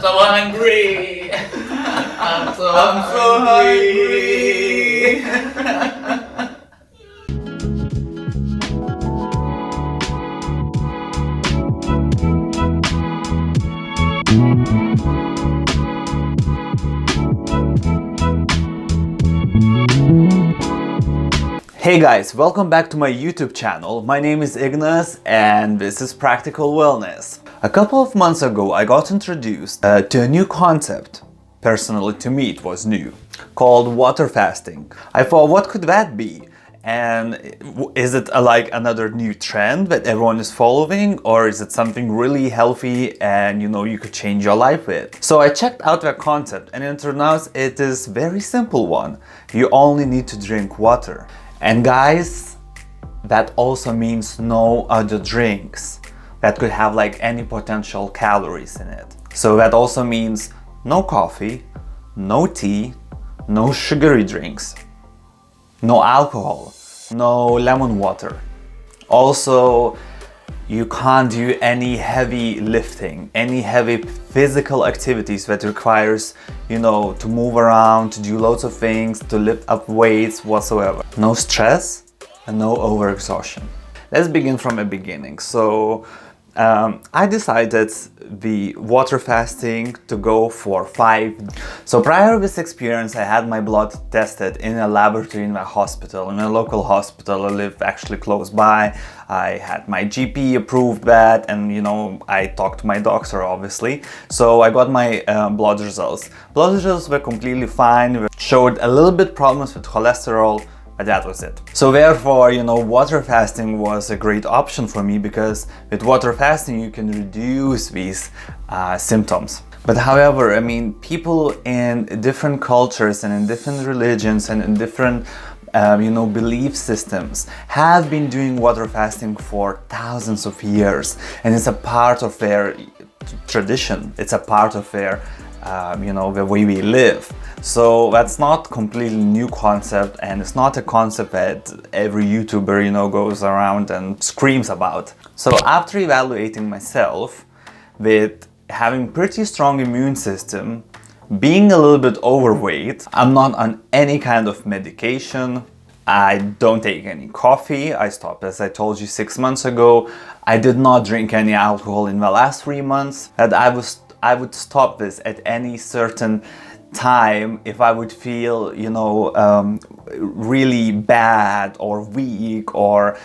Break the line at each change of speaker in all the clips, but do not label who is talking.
I'm so hungry. I'm so hungry. Hey guys, welcome back to my YouTube channel. My name is Ignas and this is Practical Wellness. A couple of months ago I got introduced to a new concept. Personally, to me it was new, called water fasting. I thought, what could that be? And is it like another new trend that everyone is following, or is it something really healthy and you could change your life with? So I checked out that concept and it turns out it is a very simple one. You only need to drink water. And guys, that also means no other drinks that could have like any potential calories in it. So that also means no coffee, no tea, no sugary drinks, no alcohol, no lemon water. Also, you can't do any heavy lifting, any heavy physical activities that requires, to move around, to do loads of things, to lift up weights whatsoever. No stress and no overexhaustion. Let's begin from the beginning. So I decided the water fasting to go for 5. So prior to this experience, I had my blood tested in a laboratory in a hospital, in a local hospital. I live actually close by. I had my GP approved that, and I talked to my doctor obviously. So I got my blood results. Blood results were completely fine. Showed a little bit problems with cholesterol, but that was it. So therefore, water fasting was a great option for me, because with water fasting you can reduce these symptoms. But however, people in different cultures and in different religions and in different belief systems have been doing water fasting for thousands of years, and it's a part of their tradition. It's a part of their the way we live. So that's not completely new concept, and it's not a concept that every YouTuber goes around and screams about. So after evaluating myself with having pretty strong immune system, being a little bit overweight, I'm not on any kind of medication, I don't take any coffee, I stopped as I told you 6 months ago. I did not drink any alcohol in the last 3 months, and I would stop this at any certain time if I would feel, really bad or weak, or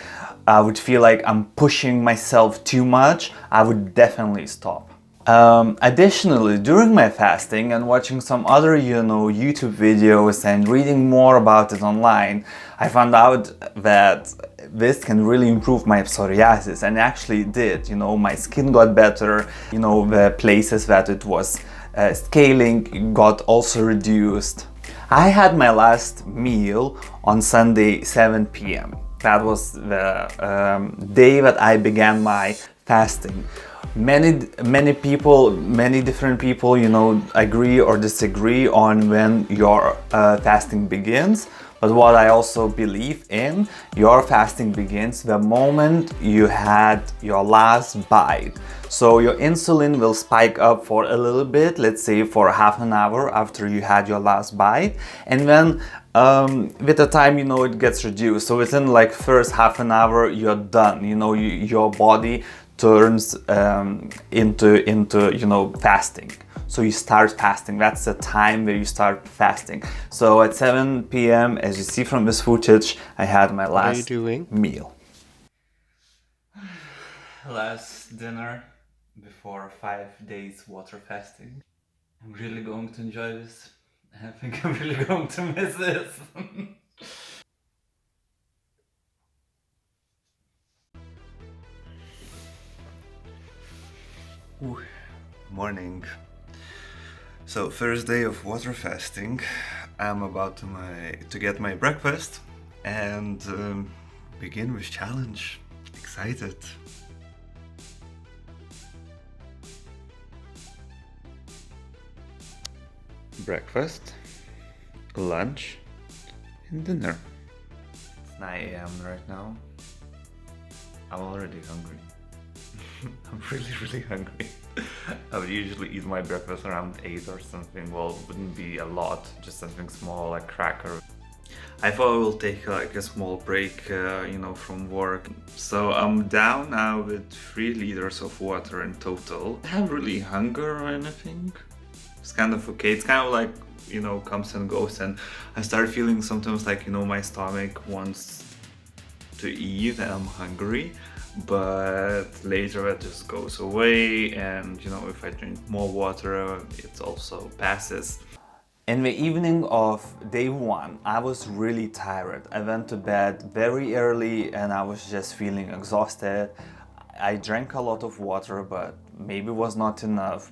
I would feel like I'm pushing myself too much. I would definitely stop. Additionally, during my fasting and watching some other, YouTube videos and reading more about it online, I found out that this can really improve my psoriasis, and actually did. My skin got better, the places that it was scaling got also reduced. I had my last meal on Sunday 7 p.m. That was the day that I began my fasting. Many different people, agree or disagree on when your fasting begins. But what I also believe in, your fasting begins the moment you had your last bite. So your insulin will spike up for a little bit, let's say for half an hour after you had your last bite. And then with the time, it gets reduced. So within like first half an hour, you're done. Your body turns into fasting. So you start fasting. That's the time where you start fasting. So at 7 p.m., as you see from this footage, I had my last meal. Last dinner before 5 days water fasting. I'm really going to enjoy this. I think I'm really going to miss this. Ooh, morning. So first day of water fasting. I'm about to get my breakfast and begin with challenge. Excited. Breakfast, lunch, and dinner. It's 9 a.m. right now. I'm already hungry. I'm really hungry. I would usually eat my breakfast around 8 or something. Well, it wouldn't be a lot, just something small like cracker. I thought I will take like a small break, from work. So I'm down now with 3 liters of water in total. I haven't really hunger or anything. It's kind of okay. It's kind of like, comes and goes, and I start feeling sometimes like, my stomach wants to eat and I'm hungry, but later it just goes away, and if I drink more water, it also passes. In the evening of day 1, I was really tired. I went to bed very early and I was just feeling exhausted. I drank a lot of water, but maybe was not enough.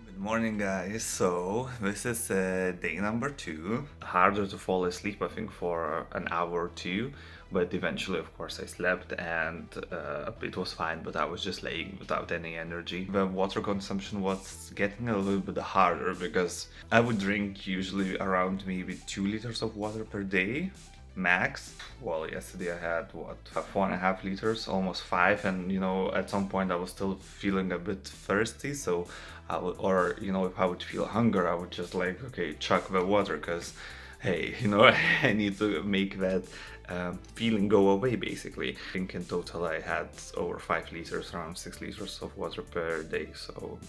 Good morning, guys. So this is day number 2. Harder to fall asleep, I think, for an hour or two, but eventually, of course, I slept and it was fine, but I was just laying without any energy. The water consumption was getting a little bit harder because I would drink usually around maybe 2 liters of water per day max. Well, yesterday I had 4.5 liters, almost 5, and at some point I was still feeling a bit thirsty, so I would, or if I would feel hunger, I would just like, okay, chuck the water, because hey, I need to make that feeling go away, basically. I think in total I had over 5 liters, around 6 liters of water per day, so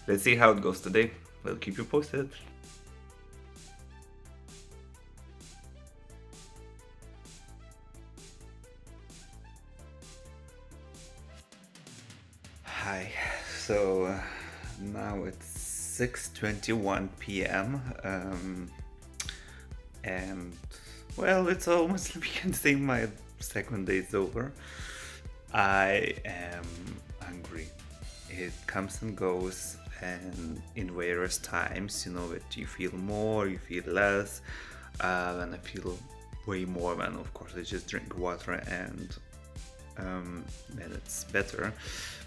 let's see how it goes today. We'll keep you posted. Hi, so now it's 6:21 p.m. And well, it's almost, we can say my second day is over. I am hungry. It comes and goes, and in various times, that you feel more, you feel less, and I feel way more when, of course, I just drink water, and then it's better.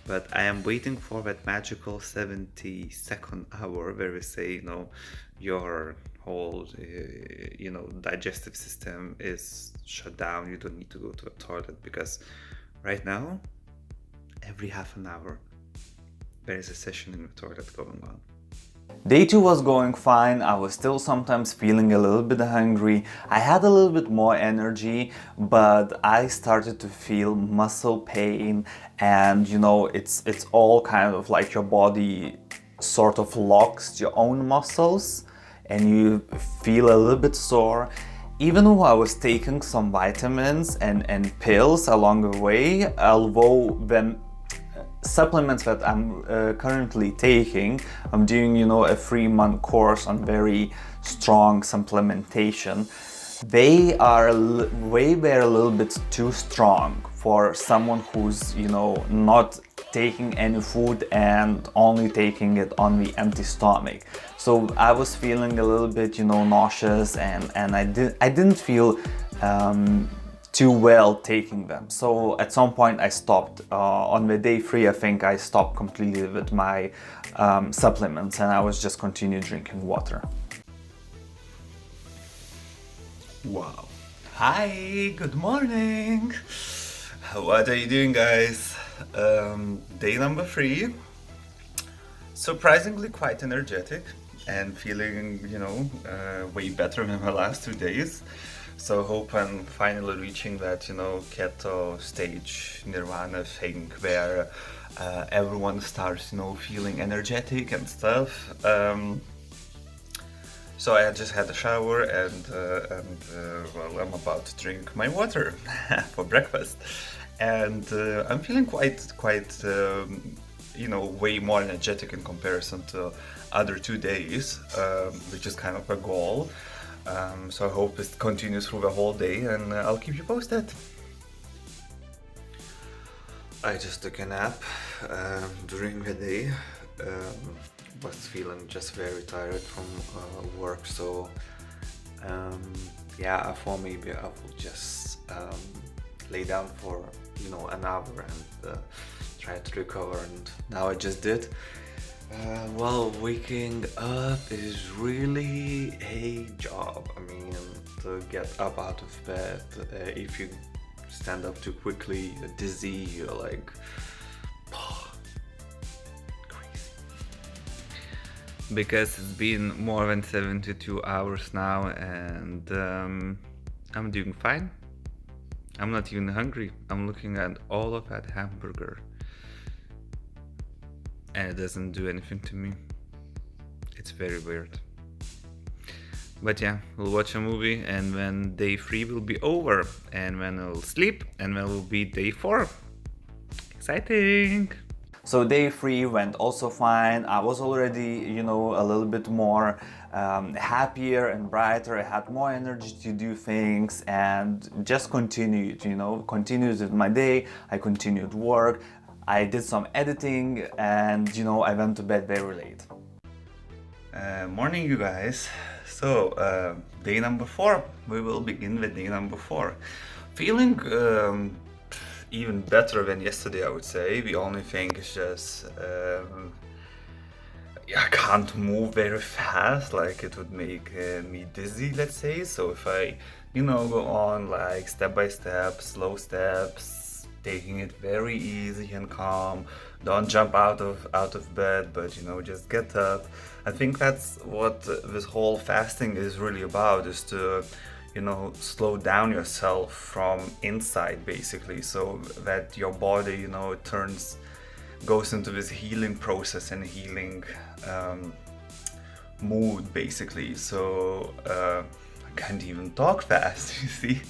But I am waiting for that magical 70-second hour where we say, your whole, digestive system is shut down. You don't need to go to the toilet, because right now, every half an hour, there is a session in the toilet going on. Day 2 was going fine. I was still sometimes feeling a little bit hungry. I had a little bit more energy, but I started to feel muscle pain, and it's all kind of like your body sort of locks your own muscles and you feel a little bit sore. Even though I was taking some vitamins and pills along the way, although the supplements that I'm currently taking, I'm doing a 3-month course on very strong supplementation. They are a little bit too strong for someone who's not taking any food and only taking it on the empty stomach. So I was feeling a little bit nauseous, and I didn't feel too well taking them. So at some point I stopped. On the day 3, I think I stopped completely with my supplements, and I was just continued drinking water. Wow. Hi, good morning. What are you doing, guys? Day number 3. Surprisingly quite energetic and feeling, way better than the last 2 days. So hope I'm finally reaching that, keto stage, nirvana thing where everyone starts, feeling energetic and stuff. So I just had a shower, and well, I'm about to drink my water for breakfast, and I'm feeling quite way more energetic in comparison to other 2 days, which is kind of a goal. So I hope it continues through the whole day, and I'll keep you posted. I just took a nap during the day. Was feeling just very tired from work, so yeah, I thought maybe I will just lay down for an hour and try to recover, and now I just did. Well, waking up is really a job. I mean, to get up out of bed, if you stand up too quickly, you're dizzy, you're like because it's been more than 72 hours now, and I'm doing fine. I'm not even hungry. I'm looking at all of that hamburger and it doesn't do anything to me. It's very weird. But yeah, we'll watch a movie and then day 3 will be over, and then I'll sleep, and then will be day 4. Exciting! So day 3 went also fine. I was already, a little bit more happier and brighter. I had more energy to do things and just continued with my day. I continued work. I did some editing and, I went to bed very late. Morning, you guys. So, day number 4. We will begin with day number 4. Feeling even better than yesterday, I would say. The only thing is just I can't move very fast, like it would make me dizzy, let's say. So if I go on like step by step, slow steps, taking it very easy and calm, don't jump out of bed, but just get up. I think that's what this whole fasting is really about, is to slow down yourself from inside, basically, so that your body goes into this healing process and healing mood, basically. So I can't even talk fast, you see.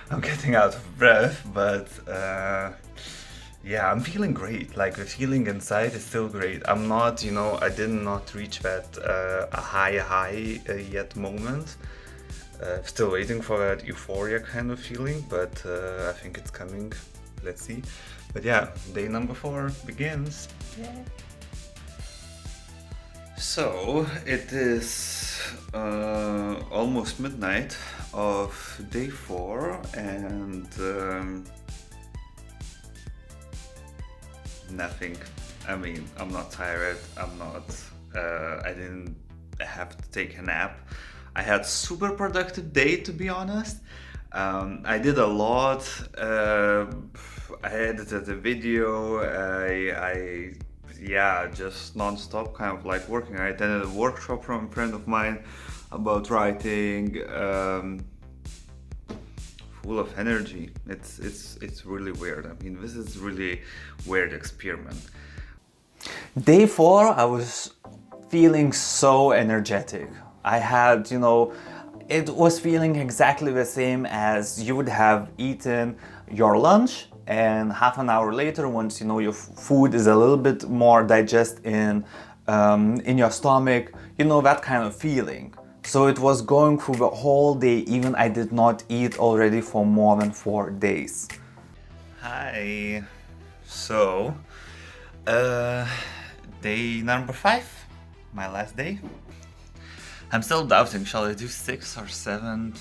I'm getting out of breath, but yeah, I'm feeling great. Like, the feeling inside is still great. I'm not, I did not reach that a high yet moment. Still waiting for that euphoria kind of feeling, but I think it's coming. Let's see. But yeah, day number 4 begins. Yeah. So it is almost midnight of day 4, and nothing. I mean, I'm not tired. I'm not. I didn't have to take a nap. I had super productive day, to be honest. I did a lot. I edited a video. I just non-stop kind of like working. I attended a workshop from a friend of mine about writing. Full of energy. It's really weird. I mean, this is really weird experiment. Day 4, I was feeling so energetic. I had, it was feeling exactly the same as you would have eaten your lunch, and half an hour later, once your food is a little bit more digest in your stomach, that kind of feeling. So it was going through the whole day, even I did not eat already for more than 4 days. Hi. So, day number 5, my last day. I'm still doubting, shall I do 6 or 7?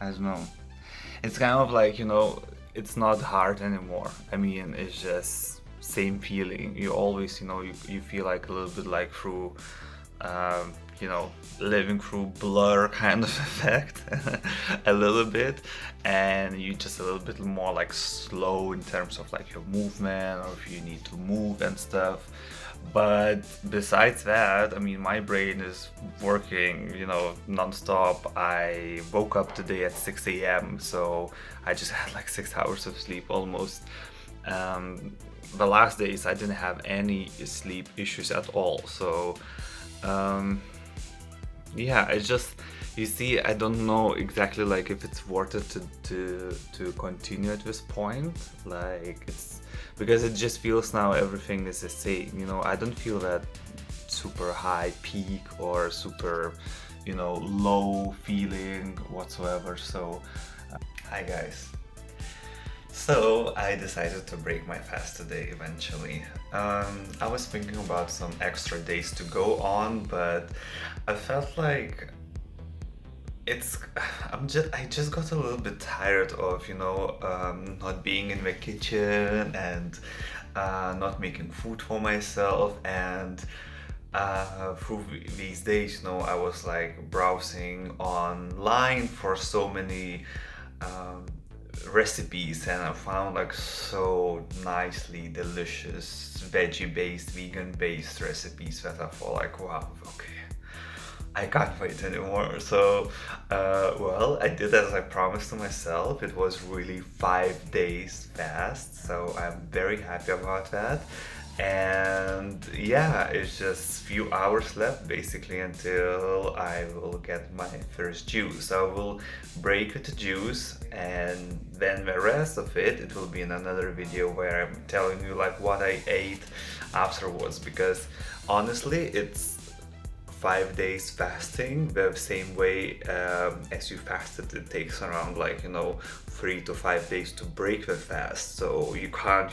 I don't know. It's kind of like, it's not hard anymore. I mean, it's just same feeling. You always, you feel like a little bit like through, living through blur kind of effect a little bit, and you just a little bit more like slow in terms of like your movement, or if you need to move and stuff. But besides that, I mean, my brain is working, non-stop. I woke up today at 6 a.m. so I just had like 6 hours of sleep almost. The last days I didn't have any sleep issues at all. So yeah, it's just, you see, I don't know exactly like if it's worth it to continue at this point. Like, it's because it just feels now everything is the same. I don't feel that super high peak or super low feeling whatsoever. So hi guys. So I decided to break my fast today eventually. I was thinking about some extra days to go on, but I felt like I just got a little bit tired of not being in the kitchen and not making food for myself. And through these days, I was like browsing online for so many recipes, and I found like so nicely delicious veggie-based, vegan-based recipes that I thought like, wow, okay, I can't wait anymore. So, well, I did as I promised to myself. It was really 5 days fast, so I'm very happy about that. And yeah, it's just few hours left basically until I will get my first juice. I will break it to juice, and then the rest of it will be in another video where I'm telling you like what I ate afterwards, because honestly it's 5 days fasting the same way as you fasted. It takes around like 3 to 5 days to break the fast, so you can't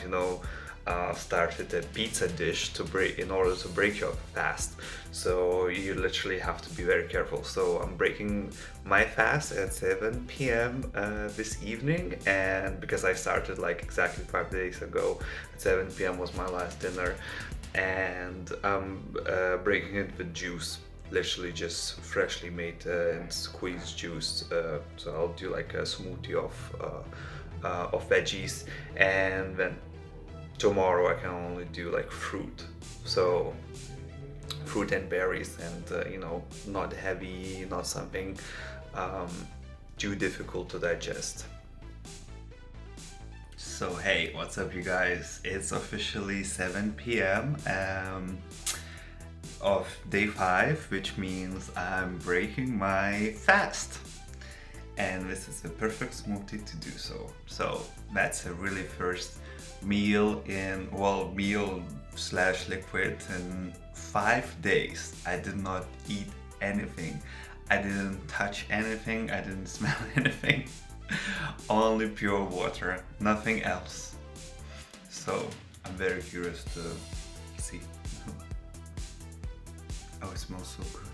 start with a pizza dish to break in order to break your fast. So you literally have to be very careful. So I'm breaking my fast at 7 p.m. This evening, and because I started like exactly 5 days ago, at 7 p.m. was my last dinner, and I'm breaking it with juice, literally just freshly made and squeezed juice. So I'll do like a smoothie of veggies, and then tomorrow I can only do like fruit, so fruit and berries, and not heavy, not something too difficult to digest. So hey, what's up you guys? It's officially 7 p.m. Of day 5, which means I'm breaking my fast. And this is the perfect smoothie to do so. So that's a really first meal slash liquid in 5 days. I did not eat anything. I didn't touch anything. I didn't smell anything. Only pure water, nothing else. So I'm very curious to see. Oh, it smells so good.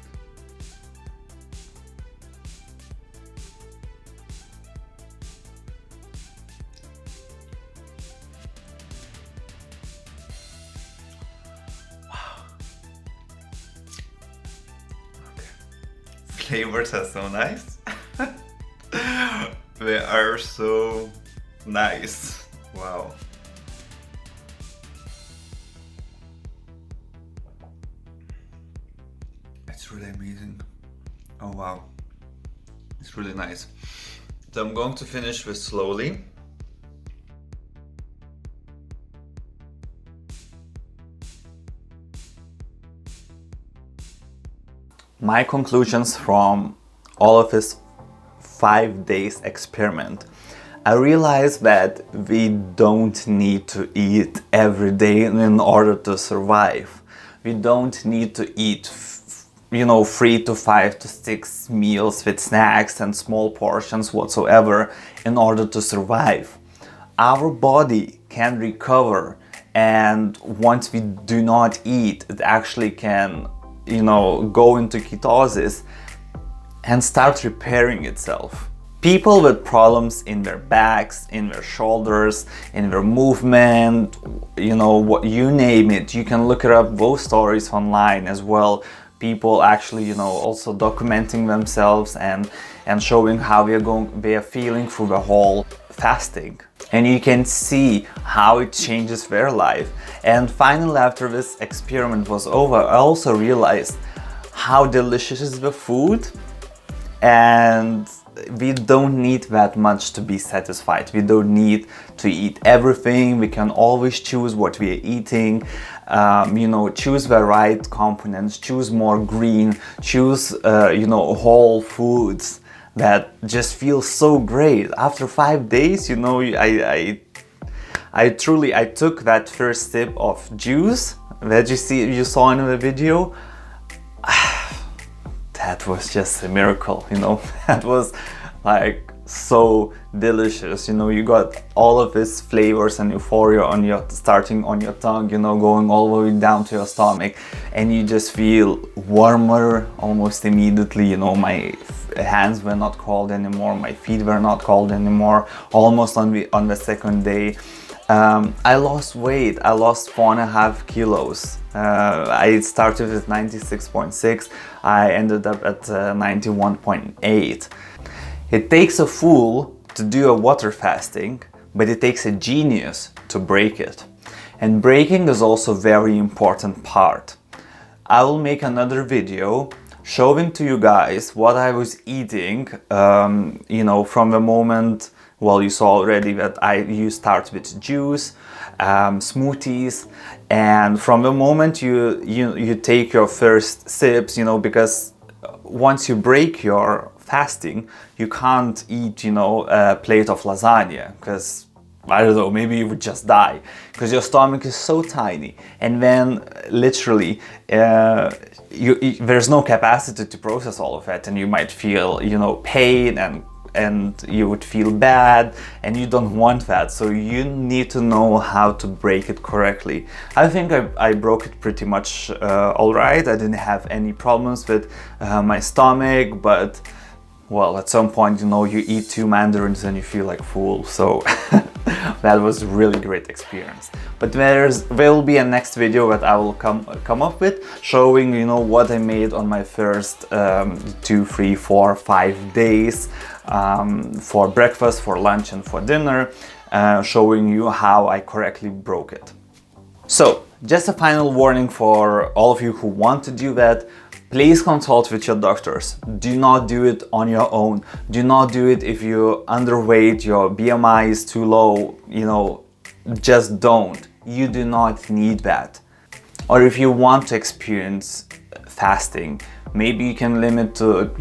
Flavors are so nice. They are so nice. Wow. It's really amazing. Oh wow. It's really nice. So I'm going to finish this slowly. My conclusions from all of this 5 days experiment. I realized that we don't need to eat every day in order to survive. We don't need to eat 3 to 5 to 6 meals with snacks and small portions whatsoever in order to survive. Our body can recover, and once we do not eat, it actually can go into ketosis and start repairing itself. People with problems in their backs, in their shoulders, in their movement, what you name it, you can look it up, those stories online as well. People actually, also documenting themselves and showing how they are feeling through the whole fasting. And you can see how it changes their life. And finally, after this experiment was over, I also realized how delicious is the food, and we don't need that much to be satisfied. We don't need to eat everything. We can always choose what we are eating. Choose the right components, choose more green, choose whole foods that just feel so great. After 5 days, I took that first sip of juice that you saw in the video. That was just a miracle, that was like so delicious. You got all of these flavors and euphoria starting on your tongue, going all the way down to your stomach, and you just feel warmer almost immediately. My hands were not cold anymore, my feet were not cold anymore, almost on the second day. I lost weight. I lost 4.5 kilos. I started with 96.6. I ended up at 91.8. It takes a fool to do a water fasting, but it takes a genius to break it. And breaking is also a very important part. I will make another video showing to you guys what I was eating, from the moment, well, you saw already that you start with juice, smoothies, and from the moment you take your first sips, because once you break your fasting, you can't eat, a plate of lasagna, because I don't know, maybe you would just die, because your stomach is so tiny, and then literally there's no capacity to process all of it, and you might feel, pain, and you would feel bad, and you don't want that. So you need to know how to break it correctly. I think I broke it pretty much all right. I didn't have any problems with my stomach, but well, at some point, you eat 2 mandarins and you feel like a fool. So that was a really great experience. But there will be a next video that I will come up with, showing what I made on my first 2, 3, 4, 5 days, for breakfast, for lunch, and for dinner, showing you how I correctly broke it. So, just a final warning for all of you who want to do that. Please consult with your doctors. Do not do it on your own. Do not do it if you're underweight, your BMI is too low, just don't. You do not need that. Or if you want to experience fasting, maybe you can limit to,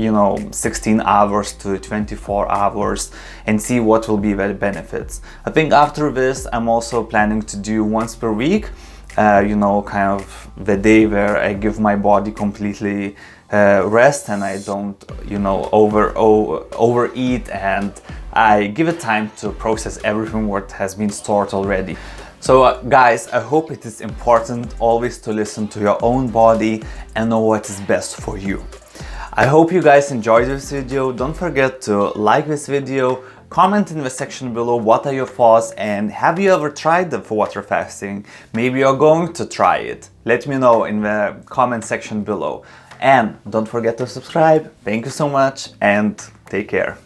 16 hours to 24 hours and see what will be the benefits. I think after this, I'm also planning to do once per week, kind of the day where I give my body completely rest, and I don't, overeat, and I give it time to process everything what has been stored already. So guys, I hope it is important always to listen to your own body and know what is best for you. I hope you guys enjoyed this video. Don't forget to like this video, comment in the section below what are your thoughts, and have you ever tried the water fasting? Maybe you're going to try it. Let me know in the comment section below. And don't forget to subscribe. Thank you so much and take care.